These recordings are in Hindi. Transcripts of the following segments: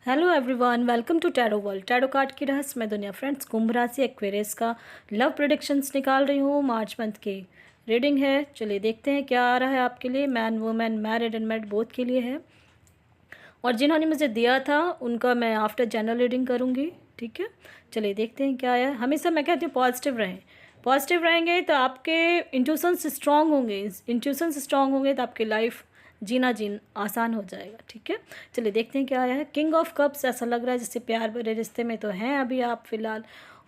Hello everyone, welcome to tarot world. Tarot card की रहस्यमय दुनिया। फ्रेंड्स, कुंभ राशि एक्वेरियस का लव प्रेडिक्शंस निकाल रही हूँ। मार्च मंथ की रीडिंग है। चलिए देखते हैं क्या आ रहा है आपके लिए। Man women, married and married both के लिए है। और जिन्होंने मुझे दिया था उनका मैं आफ्टर जनरल रीडिंग करूँगी। ठीक है, चलिए देखते हैं क्या आया। हमेशा मैं कहती हूँ पॉजिटिव रहें। पॉजिटिव रहेंगे तो आपके इंट्यूशंस स्ट्रांग होंगे। इंट्यूशंस स्ट्रांग होंगे तो आपकी लाइफ जीना आसान हो जाएगा। ठीक है, चलिए देखते हैं क्या आया है। किंग ऑफ कप्स, ऐसा लग रहा है जैसे प्यार भरे रिश्ते में तो हैं अभी आप फ़िलहाल।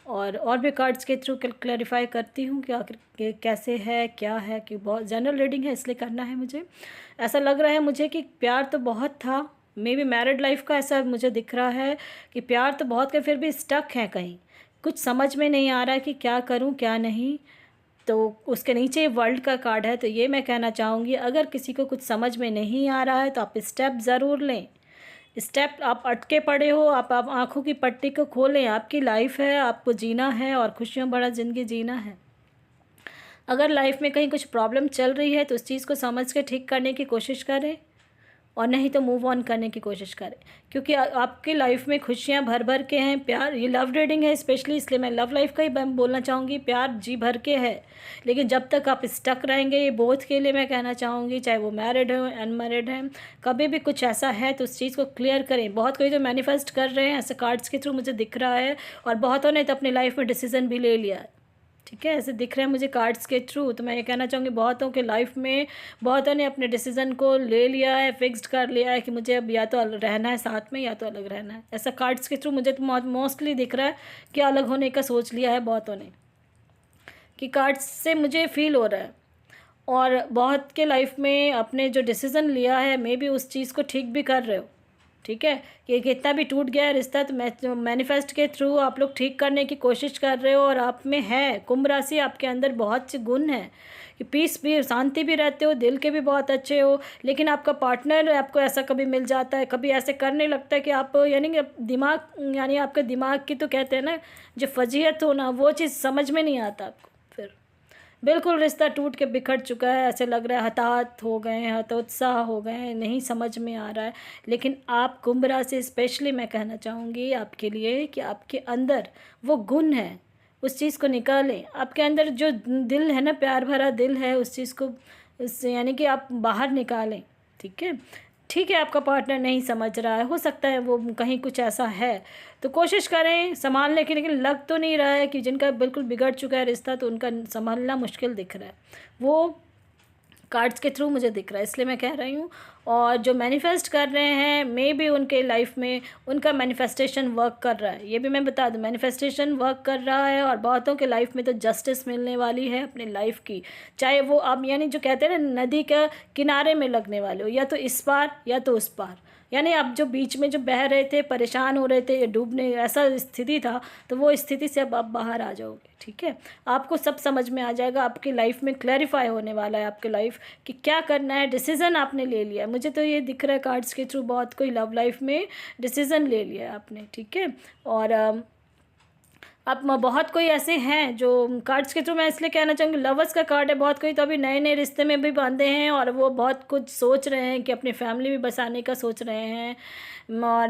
और भी कार्ड्स के थ्रू क्लैरिफाई करती हूँ कि आखिर कैसे है, क्या है, कि बहुत जनरल रीडिंग है इसलिए करना है मुझे। ऐसा लग रहा है मुझे कि प्यार तो बहुत था, मे बी मैरिड लाइफ का ऐसा मुझे दिख रहा है कि प्यार तो बहुत का फिर भी स्टक है कहीं। कुछ समझ में नहीं आ रहा है कि क्या करूँ क्या नहीं। तो उसके नीचे वर्ल्ड का कार्ड है। तो ये मैं कहना चाहूँगी, अगर किसी को कुछ समझ में नहीं आ रहा है तो आप स्टेप ज़रूर लें। स्टेप, आप अटके पड़े हो, आप आँखों की पट्टी को खोलें। आपकी लाइफ है, आपको जीना है और खुशियों भरा ज़िंदगी जीना है। अगर लाइफ में कहीं कुछ प्रॉब्लम चल रही है तो उस चीज़ को समझ के ठीक करने की कोशिश करें, और नहीं तो मूव ऑन करने की कोशिश करें। क्योंकि आपकी लाइफ में खुशियाँ भर भर के हैं। प्यार, ये लव रीडिंग है स्पेशली, इसलिए मैं लव लाइफ का ही बोलना चाहूँगी। प्यार जी भर के है, लेकिन जब तक आप स्टक रहेंगे, ये बोथ के लिए मैं कहना चाहूँगी, चाहे वो मैरिड हो अनमैरिड हैं, कभी भी कुछ ऐसा है तो उस चीज़ को क्लियर करें। बहुत कोई तो मैनिफेस्ट कर रहे हैं, ऐसे कार्ड्स के थ्रू मुझे दिख रहा है, और बहुतों ने तो अपनी लाइफ में डिसीजन भी ले लिया है। ठीक है, ऐसे दिख रहे हैं मुझे कार्ड्स के थ्रू। तो मैं ये कहना चाहूँगी, बहुतों के लाइफ में बहुतों ने अपने डिसीज़न को ले लिया है, फिक्स्ड कर लिया है कि मुझे अब या तो रहना है साथ में या तो अलग रहना है। ऐसा कार्ड्स के थ्रू मुझे तो मोस्टली दिख रहा है कि अलग होने का सोच लिया है बहुतों ने, कि कार्ड्स से मुझे फील हो रहा है। और बहुत के लाइफ में अपने जो डिसीज़न लिया है, मे बी उस चीज़ को ठीक भी कर रहे हो। ठीक है, कि कितना भी टूट गया है रिश्ता तो मैनिफेस्ट के थ्रू आप लोग ठीक करने की कोशिश कर रहे हो। और आप में है कुंभ राशि, आपके अंदर बहुत से गुण हैं कि पीस भी, शांति भी रहते हो, दिल के भी बहुत अच्छे हो। लेकिन आपका पार्टनर आपको ऐसा कभी मिल जाता है, कभी ऐसे करने लगता है कि आप यानी कि दिमाग, यानी आपके दिमाग की तो कहते हैं ना जो फजीहत हो ना, वो चीज़ समझ में नहीं आता आपको। फिर बिल्कुल रिश्ता टूट के बिखर चुका है, ऐसे लग रहा है हताहत हो गए हैं, हतोत्साह हो गए हैं, नहीं समझ में आ रहा है। लेकिन आप कुंभ राशि स्पेशली मैं कहना चाहूँगी आपके लिए कि आपके अंदर वो गुण है, उस चीज़ को निकालें। आपके अंदर जो दिल है ना, प्यार भरा दिल है, उस चीज़ को उससे यानी कि आप बाहर निकालें। ठीक है, ठीक है, आपका पार्टनर नहीं समझ रहा है, हो सकता है वो कहीं कुछ ऐसा है, तो कोशिश करें संभालने की। लेकिन लग तो नहीं रहा है कि जिनका बिल्कुल बिगड़ चुका है रिश्ता तो उनका संभालना मुश्किल दिख रहा है, वो कार्ड्स के थ्रू मुझे दिख रहा है, इसलिए मैं कह रही हूँ। और जो मैनिफेस्ट कर रहे हैं, मे बी उनके लाइफ में उनका मैनिफेस्टेशन वर्क कर रहा है। ये भी मैं बता दूँ, मैनिफेस्टेशन वर्क कर रहा है। और बहुतों के लाइफ में तो जस्टिस मिलने वाली है अपने लाइफ की। चाहे वो आप यानी जो कहते हैं ना, नदी के किनारे में लगने वाले हो, या तो इस पार या तो उस पार, यानी आप जो बीच में जो बह रहे थे, परेशान हो रहे थे, या डूबने ऐसा स्थिति था, तो वो स्थिति से अब आप बाहर आ जाओगे। ठीक है, आपको सब समझ में आ जाएगा, आपकी लाइफ में क्लैरिफाई होने वाला है आपकी लाइफ कि क्या करना है। डिसीज़न आपने ले लिया है, मुझे तो ये दिख रहा है कार्ड्स के थ्रू, बहुत कोई लव लाइफ में डिसीज़न ले लिया है आपने। ठीक है, और अब बहुत कोई ऐसे हैं जो कार्ड्स के थ्रू मैं इसलिए कहना चाहूँगी, लवर्स का कार्ड है। बहुत कोई तो अभी नए नए रिश्ते में भी बांधे हैं, और वो बहुत कुछ सोच रहे हैं कि अपनी फैमिली भी बसाने का सोच रहे हैं। और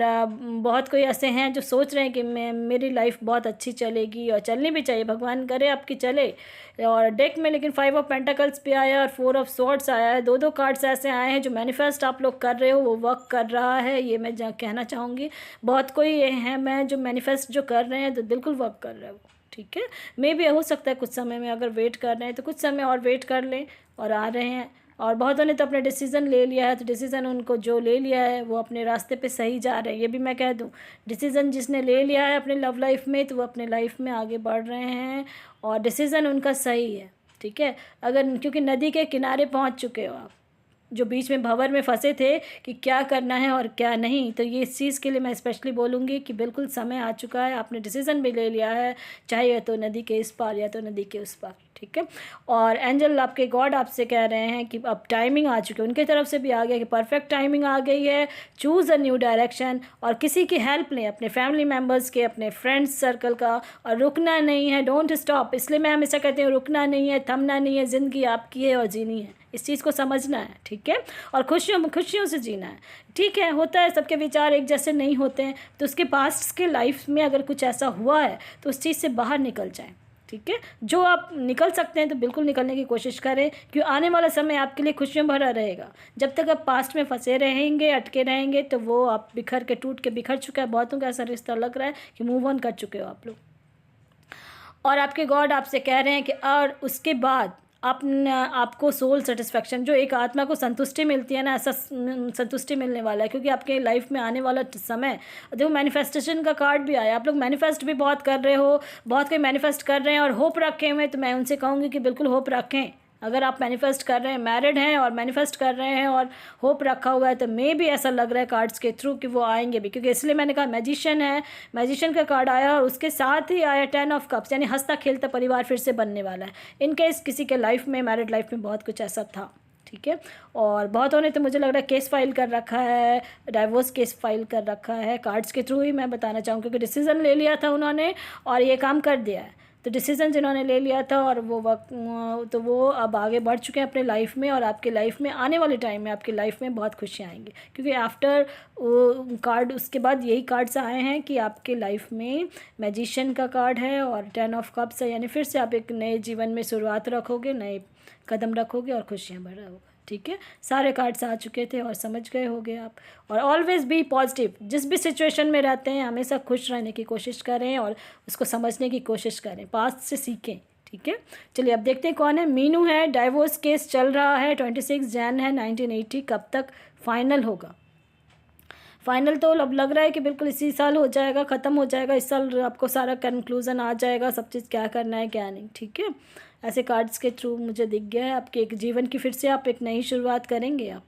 बहुत कोई ऐसे हैं जो सोच रहे हैं कि मेरी लाइफ बहुत अच्छी चलेगी, और चलनी भी चाहिए, भगवान करे आपकी चले। और डेक में लेकिन 5 ऑफ पेंटाकल्स भी आया और 4 ऑफ स्वॉर्ड्स आया है। दो कार्ड्स ऐसे आए हैं जो मैनिफेस्ट आप लोग कर रहे हो वो वर्क कर रहा है, ये मैं कहना चाहूँगी। बहुत कोई ये हैं मैं जो मैनिफेस्ट जो कर रहे हैं तो बिल्कुल वर्क कर रहे हो। ठीक है, मे भी हो सकता है कुछ समय में, अगर वेट कर रहे हैं तो कुछ समय और वेट कर लें, और आ रहे हैं। और बहुतों ने तो अपने डिसीज़न ले लिया है, तो डिसीज़न उनको जो ले लिया है वो अपने रास्ते पे सही जा रहे हैं। ये भी मैं कह दूं, डिसीज़न जिसने ले लिया है अपने लव लाइफ में, तो वो अपने लाइफ में आगे बढ़ रहे हैं, और डिसीज़न उनका सही है। ठीक है, अगर क्योंकि नदी के किनारे पहुंच चुके हो आप, जो बीच में भंवर में फंसे थे कि क्या करना है और क्या नहीं, तो ये इस चीज़ के लिए मैं स्पेशली बोलूँगी कि बिल्कुल समय आ चुका है, आपने डिसीज़न भी ले लिया है, चाहे या तो नदी के इस पार या तो नदी के उस पार। ठीक है, और एंजल आपके गॉड आपसे कह रहे हैं कि अब टाइमिंग आ चुकी है, उनकी तरफ से भी आ गया कि परफेक्ट टाइमिंग आ गई है। चूज़ अ न्यू डायरेक्शन, और किसी की हेल्प लें, अपने फैमिली मेम्बर्स के, अपने फ्रेंड्स सर्कल का, और रुकना नहीं है, डोंट स्टॉप। इसलिए मैं हमेशा कहती हूँ रुकना नहीं है, थमना नहीं है, ज़िंदगी आपकी है और जीनी है, इस चीज़ को समझना है, ठीक है। और खुशियों से जीना है, ठीक है। होता है सबके विचार एक जैसे नहीं होते हैं, तो उसके पास्ट के लाइफ में अगर कुछ ऐसा हुआ है तो उस चीज़ से बाहर निकल जाएं, ठीक है। जो आप निकल सकते हैं तो बिल्कुल निकलने की कोशिश करें, क्योंकि आने वाला समय आपके लिए खुशियों भरा रहेगा। जब तक आप पास्ट में फंसे रहेंगे, अटके रहेंगे, तो वो आप टूट के बिखर चुका है। बहुतों का ऐसा रिश्ता लग रहा है कि मूव ऑन कर चुके हो आप लोग, और आपके गॉड आपसे कह रहे हैं कि और उसके बाद आपको सोल सेटिस्फैक्शन, जो एक आत्मा को संतुष्टि मिलती है ना, ऐसा संतुष्टि मिलने वाला है। क्योंकि आपके लाइफ में आने वाला समय, देखो मैनिफेस्टेशन का कार्ड भी आया। आप लोग मैनिफेस्ट भी बहुत कर रहे हो, बहुत कोई मैनिफेस्ट कर रहे हैं और होप रखे हुए, तो मैं उनसे कहूँगी कि बिल्कुल होप रखें। अगर आप मैनिफेस्ट कर रहे हैं, मैरिड हैं और मैनिफेस्ट कर रहे हैं और होप रखा हुआ है, तो मे भी ऐसा लग रहा है कार्ड्स के थ्रू कि वो आएंगे भी। क्योंकि इसलिए मैंने कहा मैजिशियन है, मैजिशियन का कार्ड आया और उसके साथ ही आया 10 ऑफ कप्स, यानी हंसता खेलता परिवार फिर से बनने वाला है। इनकेस किसी के लाइफ में, मैरिड लाइफ में बहुत कुछ ऐसा था, ठीक है। और बहुतों ने तो मुझे लग रहा है केस फाइल कर रखा है, डाइवोर्स केस फाइल कर रखा है। कार्ड्स के थ्रू ही मैं बताना चाहूँगी, क्योंकि डिसीज़न ले लिया था उन्होंने और ये काम कर दिया है। तो डिसीजन जिन्होंने ले लिया था और वो अब आगे बढ़ चुके हैं अपने लाइफ में, और आपके लाइफ में आने वाले टाइम में आपकी लाइफ में बहुत खुशियाँ आएंगी। क्योंकि आफ्टर कार्ड, उसके बाद यही कार्ड्स आए हैं कि आपके लाइफ में मैजिशियन का कार्ड है और 10 ऑफ कप्स है, यानी फिर से आप एक नए जीवन में शुरुआत रखोगे, नए कदम रखोगे और खुशियाँ बढ़ा होगा, ठीक है। सारे कार्ड्स आ चुके थे और समझ गए होगे आप। और ऑलवेज बी पॉजिटिव, जिस भी सिचुएशन में रहते हैं हमेशा खुश रहने की कोशिश करें और उसको समझने की कोशिश करें, पास्ट से सीखें, ठीक है। चलिए अब देखते हैं कौन है। मीनू है, डाइवोर्स केस चल रहा है, 26 जन है 1980, कब तक फाइनल होगा? फाइनल तो अब लग रहा है कि बिल्कुल इसी साल हो जाएगा, ख़त्म हो जाएगा इस साल, आपको सारा कंक्लूज़न आ जाएगा, सब चीज़ क्या करना है क्या नहीं, ठीक है। ऐसे कार्ड्स के थ्रू मुझे दिख गया है आपके एक जीवन की फिर से आप एक नई शुरुआत करेंगे आप,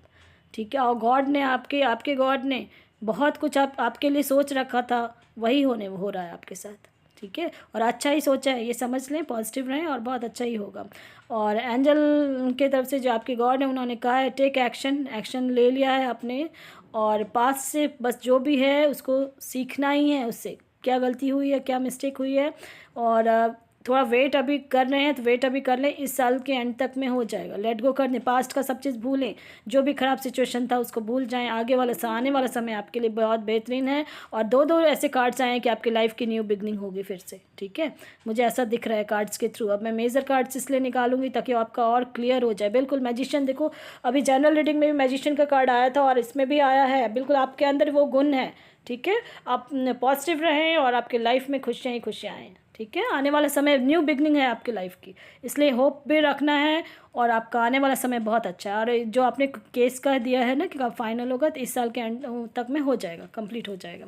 ठीक है। और गॉड ने आपके गॉड ने बहुत कुछ आपके लिए सोच रखा था, वही हो रहा है आपके साथ, ठीक है। और अच्छा ही सोचा है, ये समझ लें, पॉजिटिव रहें और बहुत अच्छा ही होगा। और एंजल के तरफ से जो आपके गॉड है उन्होंने कहा है टेक एक्शन ले लिया है आपने, और पास से बस जो भी है उसको सीखना ही है, उससे क्या गलती हुई है, क्या मिस्टेक हुई है। और थोड़ा वेट अभी कर रहे हैं तो वेट अभी कर लें, इस साल के एंड तक में हो जाएगा। लेट गो कर दें, पास्ट का सब चीज़ भूलें, जो भी ख़राब सिचुएशन था उसको भूल जाएं। आने वाला समय आपके लिए बहुत बेहतरीन है। और दो ऐसे कार्ड्स आए हैं कि आपकी लाइफ की न्यू बिगनिंग होगी फिर से, ठीक है। मुझे ऐसा दिख रहा है कार्ड्स के थ्रू। अब मैं मेजर कार्ड्स इसलिए निकालूंगी ताकि आपका और क्लियर हो जाए। बिल्कुल मैजिशियन, देखो अभी जनरल रीडिंग में भी मैजिशियन का कार्ड आया था और इसमें भी आया है। बिल्कुल आपके अंदर वो गुण है, ठीक है। आप पॉजिटिव रहें और आपके लाइफ में खुशियाँ ही खुशियाँ आएँ, ठीक है। आने वाला समय न्यू बिगनिंग है आपकी लाइफ की, इसलिए होप भी रखना है। और आपका आने वाला समय बहुत अच्छा है। और जो आपने केस का दिया है ना कि कब फाइनल होगा, तो इस साल के एंड तक में हो जाएगा, कंप्लीट हो जाएगा।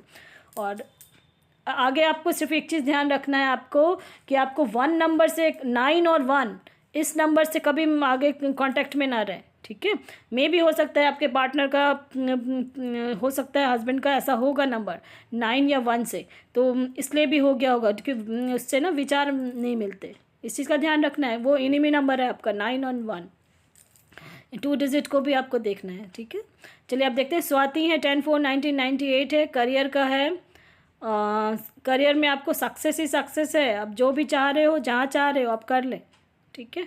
और आगे आपको सिर्फ एक चीज़ ध्यान रखना है आपको, कि आपको 1 नंबर से 9 और 1 इस नंबर से कभी आगे कांटेक्ट में ना रहें, ठीक है। मे भी हो सकता है आपके पार्टनर का, हो सकता है हस्बैंड का ऐसा होगा नंबर 9 या 1 से, तो इसलिए भी हो गया होगा क्योंकि उससे ना विचार नहीं मिलते। इस चीज़ का ध्यान रखना है। वो इनिमी नंबर है आपका 9 और 1, 2 डिजिट को भी आपको देखना है, ठीक है। चलिए अब देखते हैं। स्वाति है, 10/4/1998 है, करियर का है। करियर में आपको सक्सेस ही सक्सेस है। अब जो भी चाह रहे हो, जहाँ चाह रहे हो आप कर लें, ठीक है।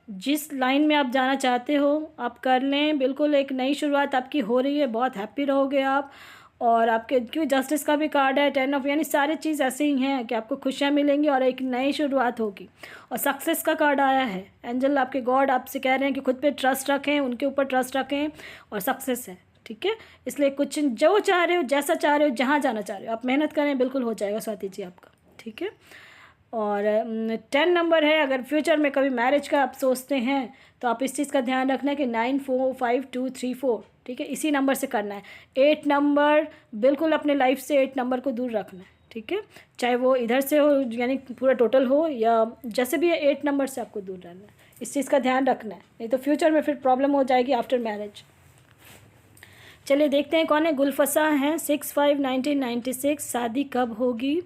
जिस लाइन में आप जाना चाहते हो आप कर लें। बिल्कुल एक नई शुरुआत आपकी हो रही है, बहुत हैप्पी रहोगे आप। और आपके क्यों जस्टिस का भी कार्ड है, 10 ऑफ, यानी सारी चीज़ ऐसे ही हैं कि आपको खुशियाँ मिलेंगी और एक नई शुरुआत होगी। और सक्सेस का कार्ड आया है। एंजल आपके गॉड आपसे कह रहे हैं कि खुद पे ट्रस्ट रखें, उनके ऊपर ट्रस्ट रखें, और सक्सेस है, ठीक है। इसलिए कुछ जो चाह रहे हो, जैसा चाह रहे हो, जहाँ जाना चाह रहे हो, आप मेहनत करें, बिल्कुल हो जाएगा स्वाति जी आपका, ठीक है। और 10 नंबर है। अगर फ्यूचर में कभी मैरिज का आप सोचते हैं तो आप इस चीज़ का ध्यान रखना है कि 9 4 5 2 3 4, ठीक है, इसी नंबर से करना है। 8 नंबर बिल्कुल अपने लाइफ से 8 नंबर को दूर रखना है, ठीक है। चाहे वो इधर से हो, यानी पूरा टोटल हो, या जैसे भी है 8 नंबर से आपको दूर रहना है। इस चीज़ का ध्यान रखना है, नहीं तो फ्यूचर में फिर प्रॉब्लम हो जाएगी आफ्टर मैरिज। चलिए देखते हैं कौन है। गुलफसा हैं, 6/5/1996, शादी कब होगी?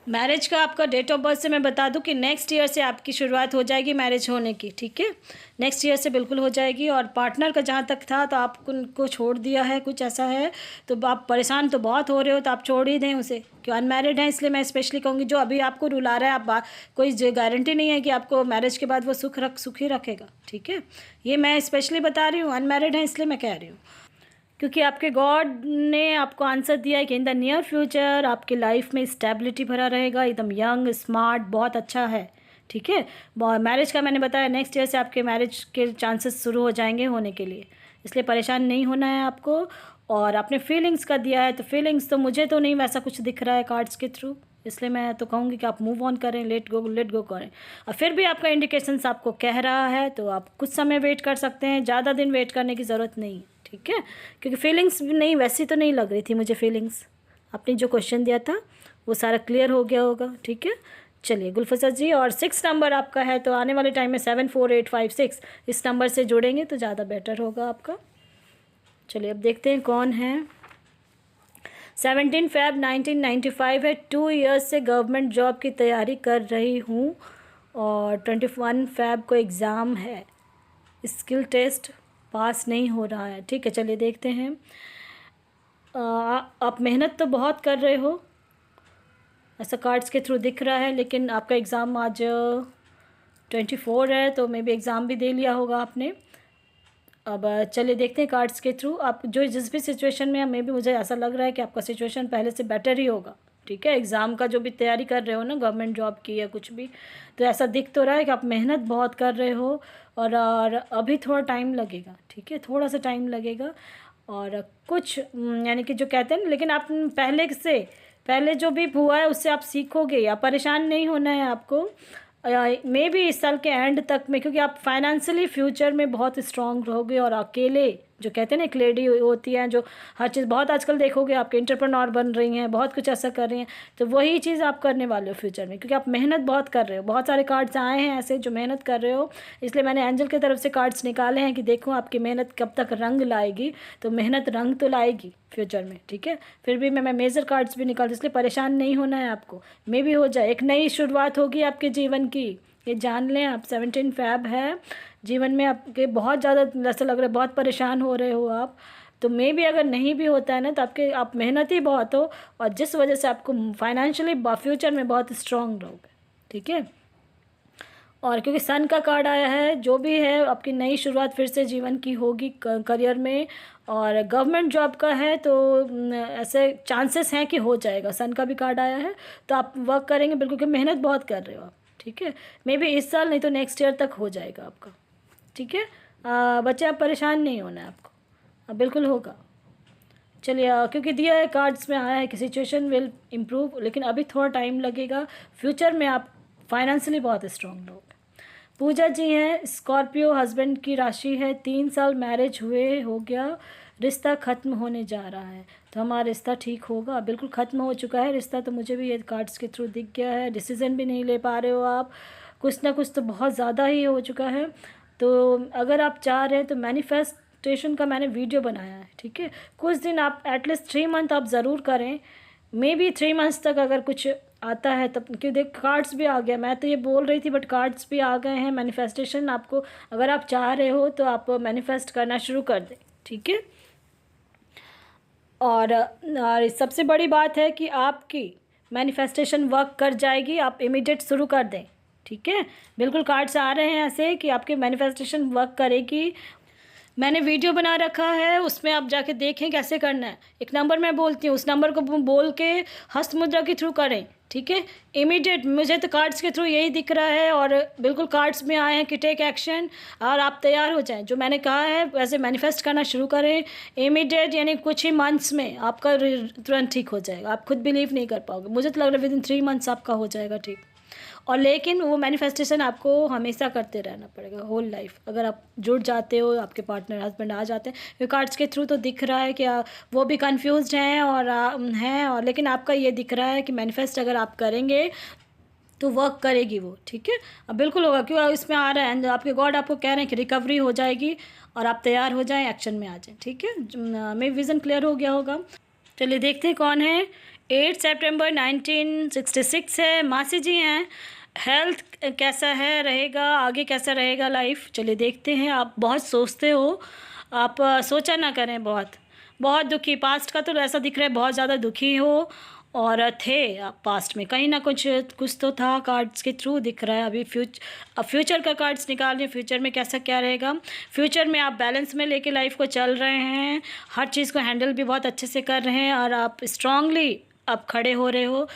मैरिज का आपका डेट ऑफ बर्थ से मैं बता दूं कि नेक्स्ट ईयर से आपकी शुरुआत हो जाएगी मैरिज होने की, ठीक है। नेक्स्ट ईयर से बिल्कुल हो जाएगी। और पार्टनर का जहाँ तक था तो आप उनको छोड़ दिया है, कुछ ऐसा है, तो आप परेशान तो बहुत हो रहे हो, तो आप छोड़ ही दें उसे, क्यों अनमैरिड हैं। इसलिए मैं स्पेशली कहूँगी जो अभी आपको रुला रहा है, कोई गारंटी नहीं है कि आपको मैरिज के बाद वो सुख ही रखेगा, ठीक है। ये मैं स्पेशली बता रही हूँ, अनमैरिड हैं इसलिए मैं कह रही हूँ, क्योंकि आपके गॉड ने आपको आंसर दिया है कि इन द नियर फ्यूचर आपकी लाइफ में स्टेबिलिटी भरा रहेगा, एकदम यंग स्मार्ट, बहुत अच्छा है, ठीक है। मैरिज का मैंने बताया नेक्स्ट ईयर से आपके मैरिज के चांसेस शुरू हो जाएंगे होने के लिए, इसलिए परेशान नहीं होना है आपको। और आपने फीलिंग्स का दिया है, तो फीलिंग्स तो मुझे तो नहीं वैसा कुछ दिख रहा है कार्ड्स के थ्रू, इसलिए मैं तो कहूँगी कि आप मूव ऑन करें, लेट गो करें। और फिर भी आपका इंडिकेशंस आपको कह रहा है, तो आप कुछ समय वेट कर सकते हैं, ज़्यादा दिन वेट करने की ज़रूरत नहीं है, ठीक है। क्योंकि फीलिंग्स नहीं वैसी तो नहीं लग रही थी मुझे फीलिंग्स, आपने जो क्वेश्चन दिया था वो सारा क्लियर हो गया होगा, ठीक है। चलिए गुलफसर जी, और 6 नंबर आपका है, तो आने वाले टाइम में 74856 इस नंबर से जुड़ेंगे तो ज़्यादा बेटर होगा आपका। चलिए अब देखते हैं कौन है। 17 Feb 1995 है, 2 ईयर्स से गवर्नमेंट जॉब की तैयारी कर रही हूँ, और 21 Feb को एग्ज़ाम है, स्किल टेस्ट पास नहीं हो रहा है, ठीक है। चलिए देखते हैं। आप मेहनत तो बहुत कर रहे हो, ऐसा कार्ड्स के थ्रू दिख रहा है, लेकिन आपका एग्ज़ाम आज 24 है, तो मे बी एग्ज़ाम भी दे लिया होगा आपने। अब चलिए देखते हैं कार्ड्स के थ्रू आप जो जिस भी सिचुएशन में, मे बी मुझे ऐसा लग रहा है कि आपका सिचुएशन पहले से बेटर ही होगा, ठीक है। एग्ज़ाम का जो भी तैयारी कर रहे हो ना, गवर्नमेंट जॉब की या कुछ भी, तो ऐसा दिख तो रहा है कि आप मेहनत बहुत कर रहे हो, और अभी थोड़ा टाइम लगेगा, ठीक है, थोड़ा सा टाइम लगेगा। और कुछ यानी कि जो कहते हैं ना, लेकिन आप पहले जो भी हुआ है उससे आप सीखोगे, या परेशान नहीं होना है आपको, मे बी इस साल के एंड तक में, क्योंकि आप फाइनेंशियली फ्यूचर में बहुत स्ट्रांग रहोगे। और अकेले जो कहते हैं ना, एक लेडी होती हैं जो हर चीज़, बहुत आजकल देखोगे आपके एंटरप्रेन्योर बन रही हैं, बहुत कुछ ऐसा कर रही हैं, तो वही चीज़ आप करने वाले हो फ्यूचर में, क्योंकि आप मेहनत बहुत कर रहे हो। बहुत सारे कार्ड्स आए हैं ऐसे जो मेहनत कर रहे हो, इसलिए मैंने एंजल की तरफ से कार्ड्स निकाले हैं कि देखो आपकी मेहनत कब तक रंग लाएगी, तो मेहनत रंग तो लाएगी फ्यूचर में, ठीक है। फिर भी मैं मेजर कार्ड्स भी निकाल, इसलिए परेशान नहीं होना है आपको, मे भी हो जाए, एक नई शुरुआत होगी आपके जीवन की, ये जान लें आप। 17 Feb है, जीवन में आपके बहुत ज़्यादा ऐसा लग रहा है, बहुत परेशान हो रहे हो आप, तो मे भी अगर नहीं भी होता है ना, तो आप मेहनती बहुत हो, और जिस वजह से आपको फाइनेंशियली फ्यूचर में बहुत स्ट्रांग रहोगे, ठीक है। और क्योंकि सन का कार्ड आया है, जो भी है आपकी नई शुरुआत फिर से जीवन की होगी करियर में, और गवर्नमेंट जॉब का है तो ऐसे चांसेस हैं कि हो जाएगा। सन का भी कार्ड आया है, तो आप वर्क करेंगे बिल्कुल, क्योंकि मेहनत बहुत कर रहे हो आप, ठीक है। मे बी इस साल नहीं तो नेक्स्ट ईयर तक हो जाएगा आपका, ठीक है। बच्चे आप परेशान नहीं होना है आपको, बिल्कुल होगा। चलिए क्योंकि दिया है कार्ड्स में आया है कि सिचुएशन विल इम्प्रूव, लेकिन अभी थोड़ा टाइम लगेगा, फ्यूचर में आप फाइनेंशियली बहुत स्ट्रॉन्ग रहोगे। पूजा जी हैं, स्कॉर्पियो, हस्बैंड की राशि है, 3 साल मैरिज हुए हो गया, रिश्ता ख़त्म होने जा रहा है, तो हमारा रिश्ता ठीक होगा, बिल्कुल ख़त्म हो चुका है रिश्ता, तो मुझे भी ये कार्ड्स के थ्रू दिख गया है। डिसीज़न भी नहीं ले पा रहे हो आप, कुछ ना कुछ तो बहुत ज़्यादा ही हो चुका है। तो अगर आप चाह रहे हैं तो मैनिफेस्टेशन का मैंने वीडियो बनाया है, ठीक है। कुछ दिन आप एटलीस्ट 3 मंथ आप ज़रूर करें, मे बी 3 मंथ्स तक अगर कुछ आता है तब, क्योंकि देख कार्ड्स भी आ गया, मैं तो ये बोल रही थी बट कार्ड्स भी आ गए हैं। मैनिफेस्टेशन आपको, अगर आप चाह रहे हो तो आप मैनिफेस्ट करना शुरू कर दें, ठीक है। और सबसे बड़ी बात है कि आपकी मैनिफेस्टेशन वर्क कर जाएगी, आप इमीडिएट शुरू कर दें, ठीक है। बिल्कुल कार्ड्स आ रहे हैं ऐसे कि आपके मैनिफेस्टेशन वर्क करेगी। मैंने वीडियो बना रखा है, उसमें आप जाके देखें कैसे करना है। एक नंबर मैं बोलती हूँ, उस नंबर को बोल के हस्त मुद्रा के थ्रू करें, ठीक है, इमीडिएट। मुझे तो कार्ड्स के थ्रू यही दिख रहा है, और बिल्कुल कार्ड्स में आए हैं कि टेक एक्शन, और आप तैयार हो जाएं। जो मैंने कहा है वैसे मैनिफेस्ट करना शुरू करें इमीडिएट, यानी कुछ ही मंथ्स में आपका तुरंत ठीक हो जाएगा। आप खुद बिलीव नहीं कर पाओगे, मुझे तो लग रहा है विदिन 3 मंथ्स आपका हो जाएगा ठीक। और लेकिन वो मैनिफेस्टेशन आपको हमेशा करते रहना पड़ेगा, होल लाइफ। अगर आप जुड़ जाते हो, आपके पार्टनर हस्बैंड आ जाते हैं, तो कार्ड्स के थ्रू तो दिख रहा है कि वो भी कंफ्यूज्ड हैं और लेकिन आपका ये दिख रहा है कि मैनिफेस्ट अगर आप करेंगे तो वर्क करेगी वो, ठीक है। अब बिल्कुल होगा, क्यों इसमें आ रहा है, आपके गॉड आपको कह रहे हैं कि रिकवरी हो जाएगी, और आप तैयार हो जाएं, एक्शन में आ जाएं, ठीक है। मेरा विज़न क्लियर हो गया होगा। चलिए देखते हैं कौन है। 8 सितंबर 1966 है। मासी जी हैं, हेल्थ कैसा है रहेगा, आगे कैसा रहेगा लाइफ, चलिए देखते हैं। आप बहुत सोचते हो, आप सोचा ना करें, बहुत बहुत दुखी, पास्ट का तो ऐसा दिख रहा है बहुत ज़्यादा दुखी हो और थे आप पास्ट में, कहीं ना कुछ कुछ तो था, कार्ड्स के थ्रू दिख रहा है। अभी फ्यूचर का कार्ड्स निकाल रहे हैं, फ्यूचर में कैसा क्या रहेगा। फ्यूचर में आप बैलेंस में लेके लाइफ को चल रहे हैं, हर चीज़ को हैंडल भी बहुत अच्छे से कर रहे हैं और आप स्ट्रांगली आप खड़े हो रहे हो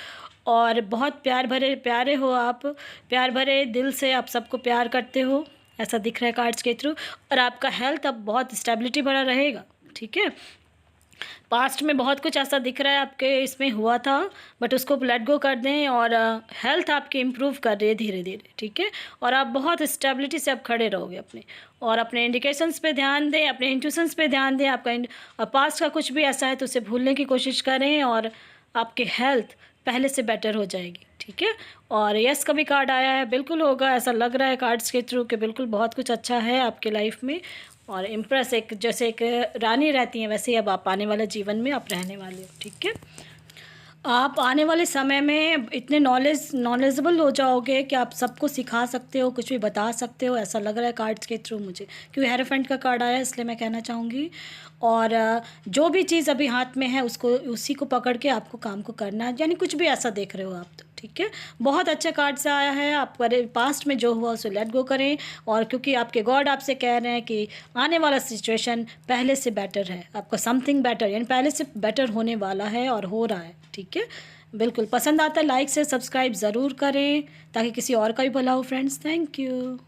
और बहुत प्यारे हो आप, प्यार भरे दिल से आप सबको प्यार करते हो, ऐसा दिख रहा है कार्ड्स के थ्रू। और आपका हेल्थ अब बहुत स्टेबिलिटी भरा रहेगा, ठीक है। पास्ट में बहुत कुछ ऐसा दिख रहा है आपके इसमें हुआ था, बट उसको लेट गो कर दें और हेल्थ आपकी इम्प्रूव कर रही है धीरे धीरे, ठीक है। और आप बहुत स्टेबिलिटी से आप खड़े रहोगे अपने, और अपने इंडिकेशंस पे ध्यान दें, अपने इंट्यूशंस पे ध्यान दें। आपका पास्ट का कुछ भी ऐसा है तो उसे भूलने की कोशिश करें और आपकी हेल्थ पहले से बेटर हो जाएगी, ठीक है। और यस का भी कार्ड आया है, बिल्कुल होगा, ऐसा लग रहा है कार्ड्स के थ्रू कि बिल्कुल बहुत कुछ अच्छा है आपके लाइफ में। और इम्प्रेस, एक जैसे एक रानी रहती हैं वैसे ही अब आप आने वाले जीवन में आप रहने वाले हो, ठीक है। आप आने वाले समय में इतने नॉलेजेबल हो जाओगे कि आप सबको सिखा सकते हो, कुछ भी बता सकते हो, ऐसा लग रहा है कार्ड्स के थ्रू मुझे, क्योंकि हेरोफेंट का कार्ड आया है इसलिए मैं कहना चाहूँगी। और जो भी चीज़ अभी हाथ में है उसको उसी को पकड़ के आपको काम को करना है, यानी कुछ भी ऐसा देख रहे हो आप तो, ठीक है। बहुत अच्छा कार्ड से आया है, आप पास्ट में जो हुआ उसे लेट गो करें, और क्योंकि आपके गॉड आपसे कह रहे हैं कि आने वाला सिचुएशन पहले से बेटर है, आपका समथिंग बेटर यानी पहले से बेटर होने वाला है और हो रहा है, ठीक है। बिल्कुल पसंद आता है लाइक से सब्सक्राइब ज़रूर करें ताकि किसी और का भी भला हो फ्रेंड्स। Thank you.